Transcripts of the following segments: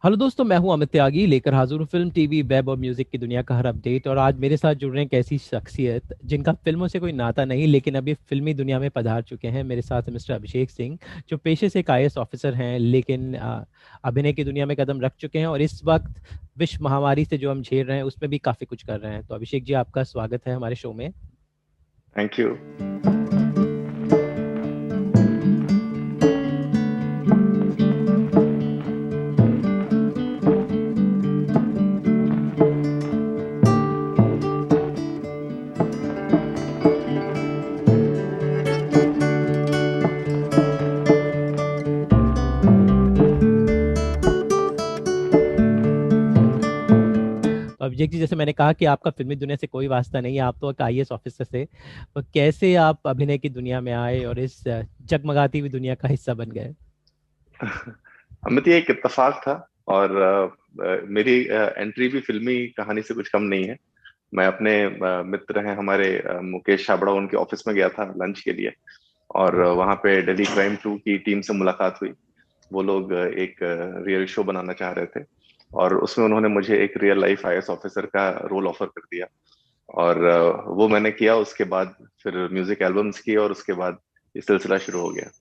Hello दोस्तों, मैं हूं अमित त्यागी लेकर हाजिर हूं फिल्म टीवी वेब और म्यूजिक की दुनिया का हर अपडेट। और आज मेरे साथ जुड़ रहे हैं एक ऐसी शख्सियत जिनका फिल्मों से कोई नाता नहीं, लेकिन अभी फिल्मी दुनिया में पधार चुके हैं। मेरे साथ मिस्टर अभिषेक सिंह, जो पेशे से एक आईएएस ऑफिसर हैं, लेकिन अभिनय की दुनिया में कदम रख चुके हैं और इस वक्त विश्व महामारी से जो हम झेल रहे हैं उसमें भी काफी कुछ कर रहे हैं। तो अभिषेक जी, आपका स्वागत है हमारे शो में। Thank you. तो अभिषेक जी, जैसे मैंने कहा कि आपका फिल्मी दुनिया से कोई वास्ता नहीं है, आप तो एक आईएएस ऑफिसर थे। तो कैसे आप अभिनय की दुनिया में आए और इस जगमगाती हुई दुनिया का हिस्सा बन गए? अमित, ये एक इत्तेफाक था। और मेरी एंट्री भी फिल्मी कहानी से कुछ कम नहीं है। मैं अपने मित्र हैं हमारे, मुकेश छाबड़ा, उनके ऑफिस में गया था लंच के लिए। और जी। वहाँ पे दिल्ली क्राइम 2 की टीम से मुलाकात हुई। वो लोग एक रियल शो बनाना चाह रहे थे, और उसमें उन्होंने मुझे एक रियल लाइफ आईएएस ऑफिसर का रोल ऑफर कर दिया। और वो मैंने किया। उसके बाद फिर म्यूजिक एल्बम्स की, और उसके बाद ये सिलसिला शुरू हो गया।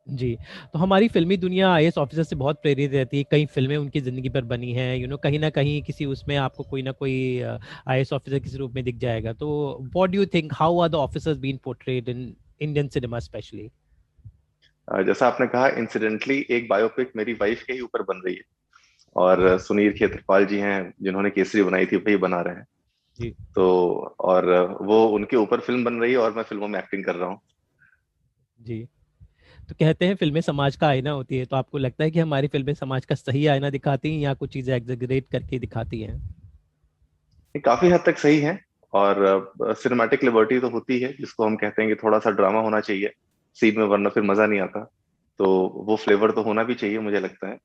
जी। तो हमारी फिल्मी दुनिया आईएएस ऑफिसर से बहुत प्रेरित रहती है। कई फिल्में उनकी जिंदगी पर बनी हैं, कहीं ना कहीं किसी उसमें आपको कोई ना कोई आईएएस ऑफिसर किसी रूप में दिख जाएगा। तो what do you think, how are the officers been portrayed in Indian cinema specially? जैसा आपने कहा, इंसिडेंटली एक बायोपिक मेरी वाइफ के ही ऊपर बन रही है। और सुनील खेत्रपाल जी हैं जिन्होंने केसरी बनाई थी, वही बना रहे हैं। जी। तो और वो उनके ऊपर फिल्म बन रही है, और मैं फिल्मों में एक्टिंग कर रहा हूँ। जी। तो कहते हैं फिल्में समाज का आईना होती है, तो आपको लगता है कि हमारी फिल्में समाज का सही आईना दिखाती हैं या कुछ चीजें एग्जेगरेट करके दिखाती हैं? ये काफी हद तक सही है। और सिनेमैटिक लिबर्टी तो होती है, जिसको हम कहते हैं कि थोड़ा सा ड्रामा होना चाहिए सीन में, वरना फिर मजा नहीं आता। तो वो फ्लेवर तो होना भी चाहिए, मुझे लगता है।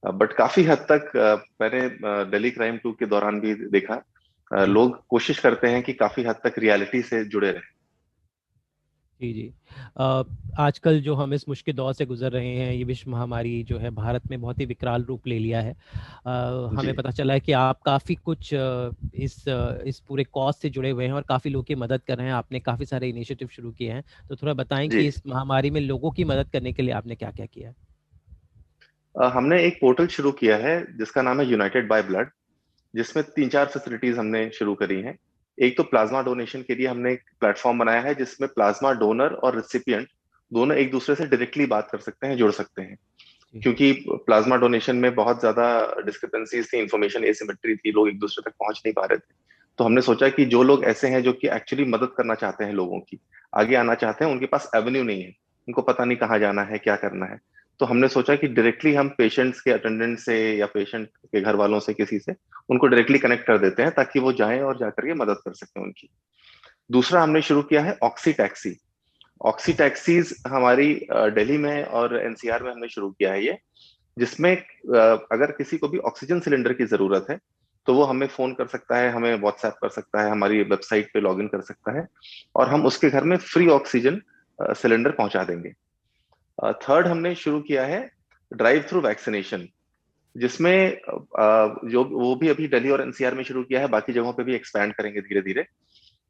बट काफी हद तक मैंने दिल्ली क्राइम 2 के दौरान भी देखा। जी। लोग कोशिश करते हैं कि काफी हद तक रियलिटी से जुड़े रहें। जी। जी। अ, आजकल जो हम इस मुश्किल दौर से गुजर रहे हैं, ये विश्व महामारी जो है भारत में बहुत ही विकराल रूप ले लिया है। हमें जी। पता चला है कि आप काफ़ी कुछ इस पूरे कॉज से जुड़े हुए हैं और काफ़ी लोगों की मदद कर रहे हैं। आपने काफ़ी सारे इनिशिएटिव शुरू किए हैं, तो थोड़ा बताएं जी। कि इस महामारी में लोगों की मदद करने के लिए आपने क्या क्या किया है? हमने एक पोर्टल शुरू किया है जिसका नाम है यूनाइटेड बाय ब्लड, जिसमें तीन चार फैसिलिटीज हमने शुरू करी हैं। एक तो प्लाज्मा डोनेशन के लिए हमने एक प्लेटफॉर्म बनाया है, जिसमें प्लाज्मा डोनर और रिसिपिएंट दोनों एक दूसरे से डायरेक्टली बात कर सकते हैं, जुड़ सकते हैं। जी। क्योंकि प्लाज्मा डोनेशन में बहुत ज्यादा डिस्क्रिपेंसीज थी, इंफॉर्मेशन एसिमेट्री थी, लोग एक दूसरे तक पहुंच नहीं पा रहे थे। तो हमने सोचा कि जो लोग ऐसे हैं जो कि एक्चुअली मदद करना चाहते हैं, लोगों की आगे आना चाहते हैं, उनके पास एवेन्यू नहीं है, उनको पता नहीं कहाँ जाना है, क्या करना है। तो हमने सोचा कि डायरेक्टली हम पेशेंट्स के अटेंडेंट से या पेशेंट के घर वालों से, किसी से, उनको डायरेक्टली कनेक्ट कर देते हैं, ताकि वो जाएं और जाकर के मदद कर सकें उनकी। दूसरा हमने शुरू किया है ऑक्सी टैक्सी। ऑक्सी टैक्सीज हमारी दिल्ली में और एनसीआर में हमने शुरू किया है ये, जिसमें अगर किसी को भी ऑक्सीजन सिलेंडर की जरूरत है, तो वो हमें फोन कर सकता है, हमें व्हाट्सएप कर सकता है, हमारी वेबसाइट पे लॉगिन कर सकता है, और हम उसके घर में फ्री ऑक्सीजन सिलेंडर पहुंचा देंगे। थर्ड हमने शुरू किया है ड्राइव थ्रू वैक्सीनेशन, जिसमें जो वो भी अभी दिल्ली और एनसीआर में शुरू किया है, बाकी जगहों पे भी एक्सपैंड करेंगे धीरे धीरे।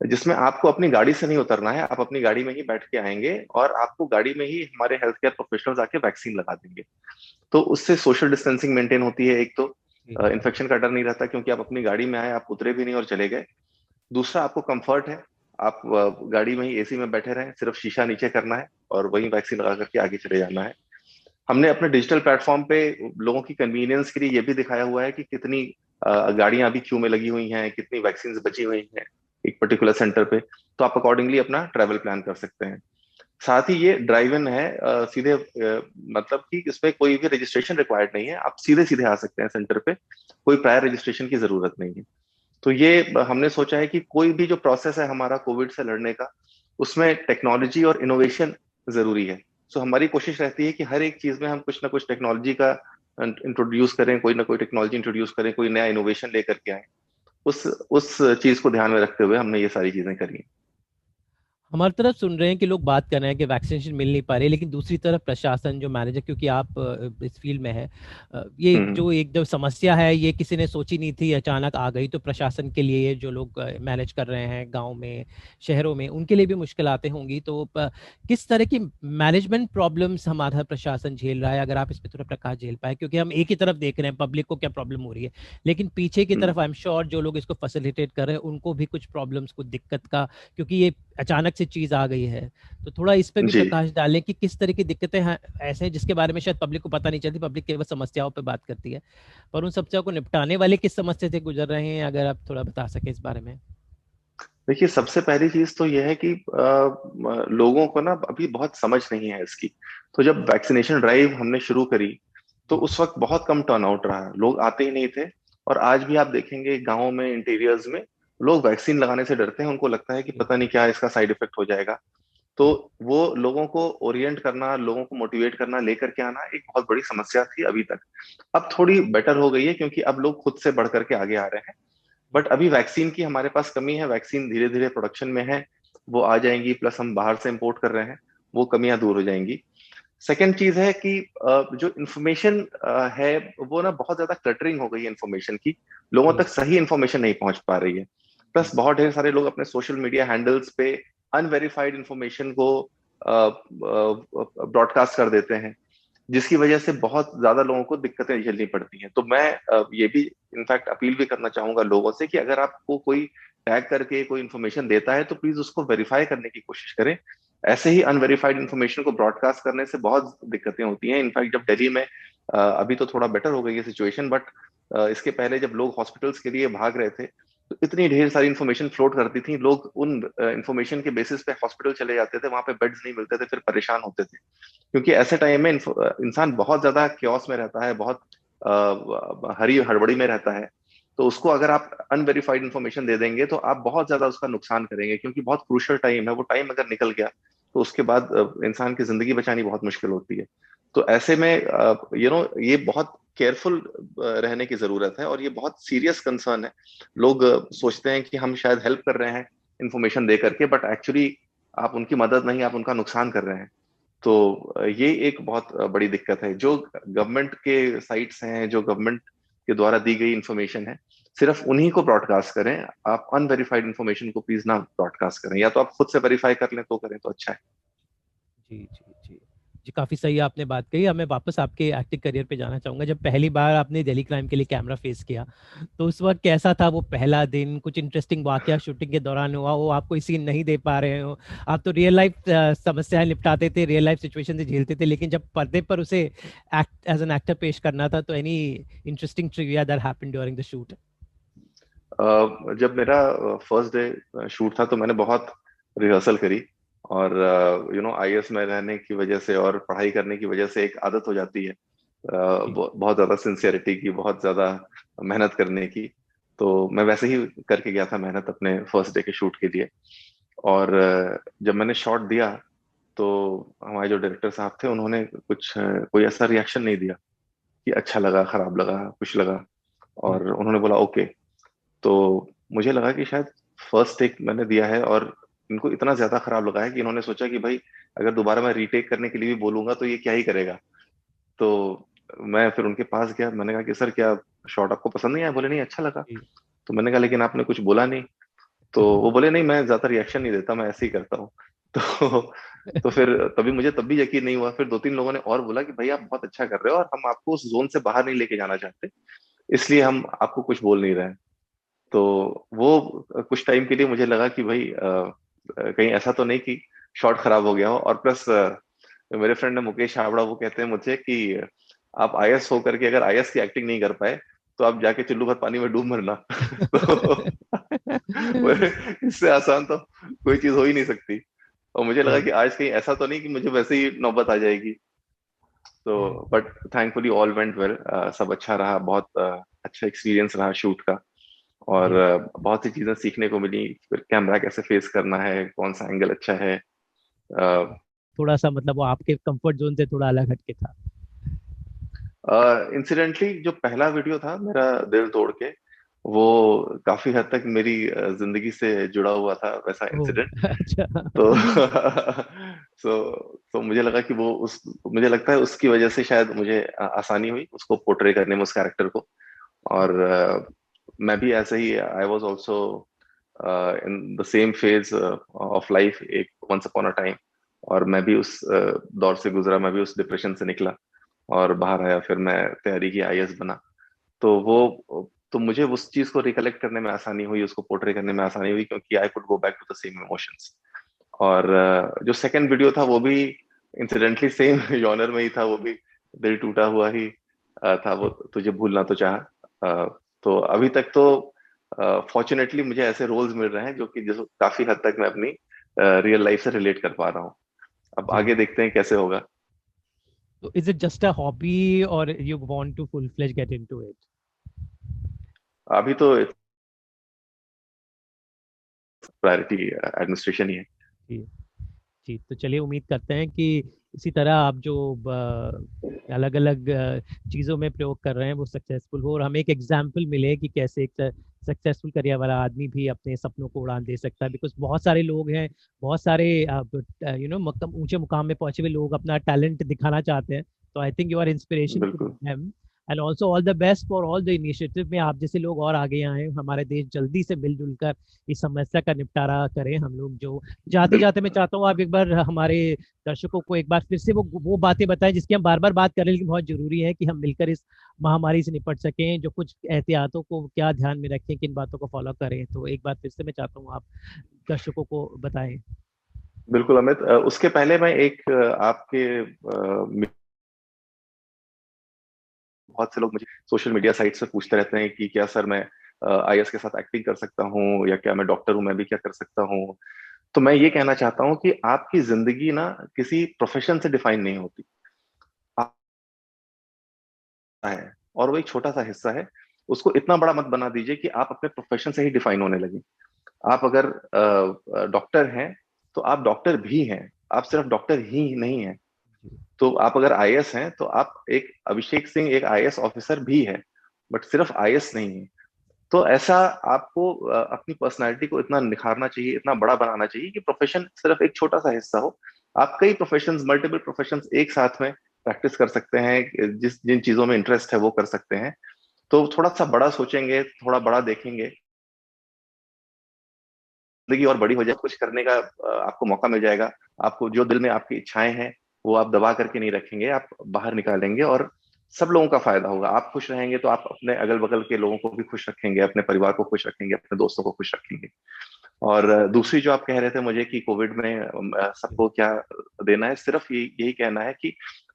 जिसमें आपको अपनी गाड़ी से नहीं उतरना है, आप अपनी गाड़ी में ही बैठ के आएंगे, और आपको गाड़ी में ही हमारे हेल्थ केयर प्रोफेशनल्स आके वैक्सीन लगा देंगे। तो उससे सोशल डिस्टेंसिंग मेंटेन होती है, एक तो जी। इन्फेक्शन का डर नहीं रहता, क्योंकि आप अपनी गाड़ी में आए, आप उतरे भी नहीं और चले गए। दूसरा, आपको कंफर्ट है, आप गाड़ी में ही एसी में बैठे रहें, सिर्फ शीशा नीचे करना है और वही वैक्सीन लगा करके आगे चले जाना है। हमने अपने डिजिटल प्लेटफॉर्म पे लोगों की कन्वीनियंस के लिए ये भी दिखाया हुआ है कि कितनी गाड़ियां अभी क्यू में लगी हुई हैं, कितनी वैक्सीन बची हुई हैं एक पर्टिकुलर सेंटर पे। तो आप अकॉर्डिंगली अपना ट्रैवल प्लान कर सकते हैं। साथ ही ये ड्राइव इन है, सीधे मतलब कि इसमें कोई भी रजिस्ट्रेशन रिक्वायर्ड नहीं है, आप सीधे सीधे आ सकते हैं सेंटर पे, कोई प्रायर रजिस्ट्रेशन की जरूरत नहीं है। तो ये हमने सोचा है कि कोई भी जो प्रोसेस है हमारा कोविड से लड़ने का, उसमें टेक्नोलॉजी और इनोवेशन जरूरी है। सो हमारी कोशिश रहती है कि हर एक चीज में हम कुछ ना कुछ टेक्नोलॉजी का इंट्रोड्यूस करें, कोई ना कोई टेक्नोलॉजी इंट्रोड्यूस करें, कोई नया इनोवेशन लेकर के आए। उस चीज को ध्यान में रखते हुए हमने ये सारी चीजें करी हैं। हमारी तरफ सुन रहे हैं कि लोग बात कर रहे हैं कि वैक्सीनेशन मिल नहीं पा रही, लेकिन दूसरी तरफ प्रशासन जो मैनेजर, क्योंकि आप इस फील्ड में है, ये हम्म। जो एक जो समस्या है ये किसी ने सोची नहीं थी, अचानक आ गई। तो प्रशासन के लिए, ये जो लोग मैनेज कर रहे हैं गांव में, शहरों में, उनके लिए भी मुश्किल आते होंगी। तो किस तरह की मैनेजमेंट प्रॉब्लम्स हमारा प्रशासन झेल रहा है, अगर आप इस पर थोड़ा प्रकाश झेल पाए, क्योंकि हम एक ही तरफ देख रहे हैं पब्लिक को क्या प्रॉब्लम हो रही है, लेकिन पीछे की हम्म। तरफ आई एम श्योर जो लोग इसको फैसिलिटेट कर रहे हैं उनको भी कुछ प्रॉब्लम्स, कुछ दिक्कत का, क्योंकि ये अचानक से चीज आ गई है। तो थोड़ा इस पे भी जी। प्रकाश डालें कि किस तरह की दिक्कतें हैं ऐसे हैं जिसके बारे में शायद पब्लिक को पता नहीं चलती, पब्लिक केवल समस्याओं पे बात करती है, पर उन समस्याओं को निपटाने वाले किस समस्या से गुजर रहे हैं, अगर आप थोड़ा बता सके इस बारे में। देखिए, सबसे पहली चीज तो यह है कि लोगों को ना अभी बहुत समझ नहीं है इसकी। तो जब वैक्सीनेशन ड्राइव हमने शुरू करी, तो जी उस वक्त बहुत कम टर्नआउट रहा, लोग आते ही नहीं थे। और आज भी आप देखेंगे गाँव में, इंटीरियर्स में, लोग वैक्सीन लगाने से डरते हैं। उनको लगता है कि जी पता नहीं क्या इसका साइड इफेक्ट हो जाएगा। तो वो लोगों को ओरिएंट करना, लोगों को मोटिवेट करना, लेकर के आना एक बहुत बड़ी समस्या थी अभी तक। अब थोड़ी बेटर हो गई है, क्योंकि अब लोग खुद से बढ़ करके आगे आ रहे हैं। बट अभी वैक्सीन की हमारे पास कमी है, वैक्सीन धीरे धीरे प्रोडक्शन में है, वो आ जाएंगी। प्लस हम बाहर से इंपोर्ट कर रहे हैं, वो कमियां दूर हो जाएंगी। सेकेंड चीज है कि जो इन्फॉर्मेशन है, वो ना बहुत ज्यादा क्लटरिंग हो गई है इन्फॉर्मेशन की। लोगों जी तक सही इन्फॉर्मेशन नहीं पहुंच पा रही है। प्लस जी बहुत ढेर सारे लोग अपने सोशल मीडिया हैंडल्स पे अनवेरिफाइड इन्फॉर्मेशन को ब्रॉडकास्ट कर देते हैं, जिसकी वजह से बहुत ज्यादा लोगों को दिक्कतें झेलनी पड़ती हैं। तो मैं ये भी इनफैक्ट अपील भी करना चाहूंगा लोगों से कि अगर आपको कोई टैग करके कोई इन्फॉर्मेशन देता है, तो प्लीज उसको वेरीफाई करने की कोशिश करें। ऐसे ही अनवेरिफाइड इन्फॉर्मेशन को ब्रॉडकास्ट करने से बहुत दिक्कतें होती हैं। इनफैक्ट जब दिल्ली में, अभी तो थोड़ा बेटर हो गई है सिचुएशन, बट इसके पहले जब लोग हॉस्पिटल्स के लिए भाग रहे थे, तो इतनी ढेर सारी इन्फॉर्मेशन फ्लोट करती थी, लोग उन इन्फॉर्मेशन के बेसिस पे हॉस्पिटल चले जाते थे, वहां पे बेड्स नहीं मिलते थे, फिर परेशान होते थे। क्योंकि ऐसे टाइम में इंसान बहुत ज्यादा क्योस में रहता है, बहुत हरी हड़बड़ी में रहता है। तो उसको अगर आप अनवेरिफाइड इन्फॉर्मेशन दे देंगे, तो आप बहुत ज्यादा उसका नुकसान करेंगे, क्योंकि बहुत क्रूशियल टाइम है। वो टाइम अगर निकल गया, तो उसके बाद इंसान की जिंदगी बचानी बहुत मुश्किल होती है। तो ऐसे में ये बहुत केयरफुल रहने की जरूरत है, और ये बहुत सीरियस कंसर्न है। लोग सोचते हैं कि हम शायद हेल्प कर रहे हैं इन्फॉर्मेशन दे करके, बट एक्चुअली आप उनकी मदद नहीं, आप उनका नुकसान कर रहे हैं। तो ये एक बहुत बड़ी दिक्कत है। जो गवर्नमेंट के साइट्स हैं, जो गवर्नमेंट के द्वारा दी गई इंफॉर्मेशन है, सिर्फ उन्हीं को ब्रॉडकास्ट करें। आप अनवेरिफाइड इंफॉर्मेशन को प्लीज ना ब्रॉडकास्ट करें, या तो आप खुद से वेरीफाई कर लें तो करें, तो अच्छा है। जी जी जी जी, काफी सही आपने बात कही। अब मैं वापस आपके एक्टिंग करियर पे जाना चाहूंगा। जब पहली बार आपने दिल्ली क्राइम के लिए कैमरा फेस किया, तो उस वक्त कैसा था वो पहला दिन? कुछ इंटरेस्टिंग वाकया शूटिंग के दौरान हुआ हो, आप कोई सीन नहीं दे पा रहे हो? आप तो रियल लाइफ समस्याएं निपटाते थे, रियल लाइफ सिचुएशन से झेलते थे, लेकिन जब पर्दे पर उसे एक्ट एज एन एक्टर पेश करना था, तो any interesting trivia that happened during the shoot? जब मेरा फर्स्ट डे शूट था, तो मैंने बहुत रिहर्सल करी। और आईएएस में रहने की वजह से और पढ़ाई करने की वजह से एक आदत हो जाती है, जी बहुत ज्यादा सिंसियरिटी की, बहुत ज्यादा मेहनत करने की। तो मैं वैसे ही करके गया था मेहनत अपने फर्स्ट डे के शूट के लिए। और जब मैंने शॉट दिया, तो हमारे जो डायरेक्टर साहब थे, उन्होंने कोई ऐसा रिएक्शन नहीं दिया कि अच्छा लगा, खराब लगा, कुछ लगा। जी और उन्होंने बोला ओके। तो मुझे लगा कि शायद फर्स्ट टेक मैंने दिया है, और इनको इतना ज्यादा खराब लगा है कि इन्होंने सोचा कि भाई, अगर दोबारा मैं रीटेक करने के लिए भी बोलूंगा तो ये क्या ही करेगा। तो मैं फिर उनके पास गया, मैंने कहा कि सर, क्या शॉट आपको पसंद नहीं आया? बोले नहीं, अच्छा लगा। जी तो मैंने कहा लेकिन आपने कुछ बोला नहीं। तो वो बोले नहीं, मैं ज्यादा रिएक्शन नहीं देता, मैं ऐसे ही करता हूँ। तो फिर तभी मुझे तब भी यकीन नहीं हुआ। फिर दो तीन लोगों ने और बोला कि भाई, आप बहुत अच्छा कर रहे हो, और हम आपको उस जोन से बाहर नहीं लेके जाना चाहते, इसलिए हम आपको कुछ बोल नहीं रहे हैं। तो वो कुछ टाइम के लिए मुझे लगा कि भाई, कहीं ऐसा तो नहीं कि शॉट खराब हो गया हो। और प्लस मेरे फ्रेंड है मुकेश हावड़ा, वो कहते हैं मुझे कि आप आईएएस होकर के अगर आईएएस की एक्टिंग नहीं कर पाए, तो आप जाके चुल्लू भर पानी में डूब मरना। तो इससे आसान तो कोई चीज हो ही नहीं सकती। और मुझे लगा जी कि आज कहीं ऐसा तो नहीं कि मुझे वैसे ही नौबत आ जाएगी। तो जी but thankfully all went well, सब अच्छा रहा, बहुत अच्छा एक्सपीरियंस रहा शूट का। और जी बहुत सी चीजें सीखने को मिली, फिर कैमरा कैसे फेस करना है, कौन सा एंगल अच्छा है। थोड़ा सा मतलब वो आपके कंफर्ट जोन से थोड़ा अलग हटके था। इंसिडेंटली जो पहला वीडियो था मेरा, दिल तोड़ के, वो काफी हद तक मेरी जिंदगी से जुड़ा हुआ था वैसा ओह इंसिडेंट। अच्छा। तो तो मुझे लगा कि वो उस मुझे लगता है उसकी वजह से शायद मुझे आसानी हुई उसको पोर्ट्रे करने में, उस कैरेक्टर को। और मैं भी ऐसे ही, I was also in the same phase of life, एक वंस अपॉन अ टाइम। और मैं भी उस दौर से गुजरा, मैं भी उस डिप्रेशन से निकला और बाहर आया, फिर मैं तैयारी की, आईएएस बना। तो वो तो मुझे उस चीज को रिकलेक्ट करने में आसानी हुई, उसको पोर्ट्रे करने में आसानी हुई, क्योंकि I could go back to the same emotions. और जो सेकंड वीडियो था वो भी इंसिडेंटली सेम जॉनर में ही था, वो भी दिल टूटा हुआ ही था, वो तुझे भूलना तो चाहा। तो अभी तक तो फॉर्चुनेटली मुझे ऐसे रोल्स मिल रहे हैं जो कि जो काफी हद तक मैं अपनी रियल लाइफ से रिलेट कर पा रहा हूँ। अब जी, आगे देखते हैं कैसे होगा। तो is it just a hobby और you want to full fledge get into it? अभी तो प्रायोरिटी एडमिनिस्ट्रेशन ही है। जी जी, तो चलिए उम्मीद करते हैं कि इसी तरह आप जो अलग अलग चीज़ों में प्रयोग कर रहे हैं वो सक्सेसफुल हो, और हमें एक एग्जाम्पल मिले कि कैसे एक सक्सेसफुल करियर वाला आदमी भी अपने सपनों को उड़ान दे सकता है। बिकॉज बहुत सारे लोग हैं, बहुत सारे ऊंचे मुकाम में पहुंचे हुए लोग अपना टैलेंट दिखाना चाहते हैं। तो I think you are inspiration to बिल्कुल them. And also all the best for all the initiative में आप जैसे लोग और आगे आए, हमारे देश जल्दी से मिलजुल कर इस समस्या का निपटारा करें। हम लोग जो जाते जाते मैं बिल्कुल चाहता हूँ आप एक बार हमारे दर्शकों को एक बार फिर से वो बातें बताएं जिसकी हम बार बार बात करें, लेकिन बहुत जरूरी है कि हम मिलकर इस महामारी से निपट सकें। जो कुछ एहतियातों को क्या ध्यान में रखें, किन बातों को फॉलो करें, तो एक बार फिर से मैं चाहता हूँ आप दर्शकों को बताएं। बिल्कुल अमित, उसके पहले मैं एक आपके बहुत से लोग मुझे सोशल मीडिया साइट से पूछते रहते हैं कि क्या सर मैं आईएएस के साथ एक्टिंग कर सकता हूँ, या क्या मैं डॉक्टर हूँ, मैं भी क्या कर सकता हूँ। तो मैं ये कहना चाहता हूँ कि आपकी जिंदगी ना किसी प्रोफेशन से डिफाइन नहीं होती। आप है और वो एक छोटा सा हिस्सा है, उसको इतना बड़ा मत बना दीजिए कि आप अपने प्रोफेशन से ही डिफाइन होने लगे। आप अगर डॉक्टर हैं तो आप डॉक्टर भी हैं, आप सिर्फ डॉक्टर ही नहीं हैं। तो आप अगर आईएएस हैं तो आप एक अभिषेक सिंह एक आईएएस ऑफिसर भी है, बट सिर्फ आईएएस नहीं है। तो ऐसा आपको अपनी पर्सनालिटी को इतना निखारना चाहिए, इतना बड़ा बनाना चाहिए कि प्रोफेशन सिर्फ एक छोटा सा हिस्सा हो। आप कई प्रोफेशंस, मल्टीपल प्रोफेशंस एक साथ में प्रैक्टिस कर सकते हैं, जिन चीजों में इंटरेस्ट है वो कर सकते हैं। तो थोड़ा सा बड़ा सोचेंगे, थोड़ा बड़ा देखेंगे, जिंदगी और बड़ी हो जाए, कुछ करने का आपको मौका मिल जाएगा। आपको जो दिल में आपकी इच्छाएं हैं वो आप दबा करके नहीं रखेंगे, आप बाहर निकालेंगे और सब लोगों का फायदा होगा। आप खुश रहेंगे तो आप अपने अगल बगल के लोगों को भी खुश रखेंगे, अपने परिवार को खुश रखेंगे, अपने दोस्तों को खुश रखेंगे। और दूसरी जो आप कह रहे थे मुझे कि कोविड में सबको क्या देना है, सिर्फ यही कहना है कि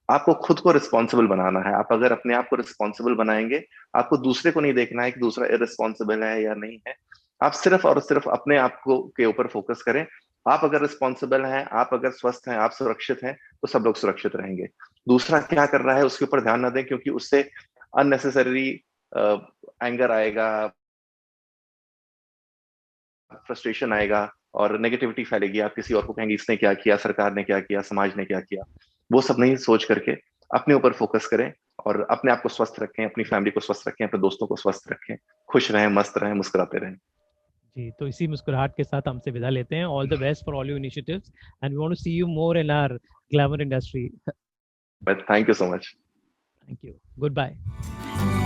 आपको खुद को रिस्पॉन्सिबल बनाना है। आप अगर अपने आप को रिस्पॉन्सिबल बनाएंगे, आपको दूसरे को नहीं देखना है कि दूसरा इररिस्पॉन्सिबल है या नहीं है। आप सिर्फ और सिर्फ अपने आप को के ऊपर फोकस करें। आप अगर रिस्पॉन्सिबल हैं, आप अगर स्वस्थ हैं, आप सुरक्षित हैं, तो सब लोग सुरक्षित रहेंगे। दूसरा क्या कर रहा है उसके ऊपर ध्यान ना दें, क्योंकि उससे अननेसेसरी एंगर आएगा, फ्रस्ट्रेशन आएगा और नेगेटिविटी फैलेगी। आप किसी और को कहेंगे इसने क्या किया, सरकार ने क्या किया, समाज ने क्या किया। वो सब नहीं सोच करके अपने ऊपर फोकस करें और अपने आप को स्वस्थ रखें, अपनी फैमिली को स्वस्थ रखें, अपने दोस्तों को स्वस्थ रखें, खुश रहें, मस्त रहें, मुस्कुराते रहें। जी, तो इसी मुस्कुराहट के साथ हमसे विदा लेते हैं। All the best for all your initiatives and we want to see you more in our glamour industry. But thank you so much. Thank you, good bye.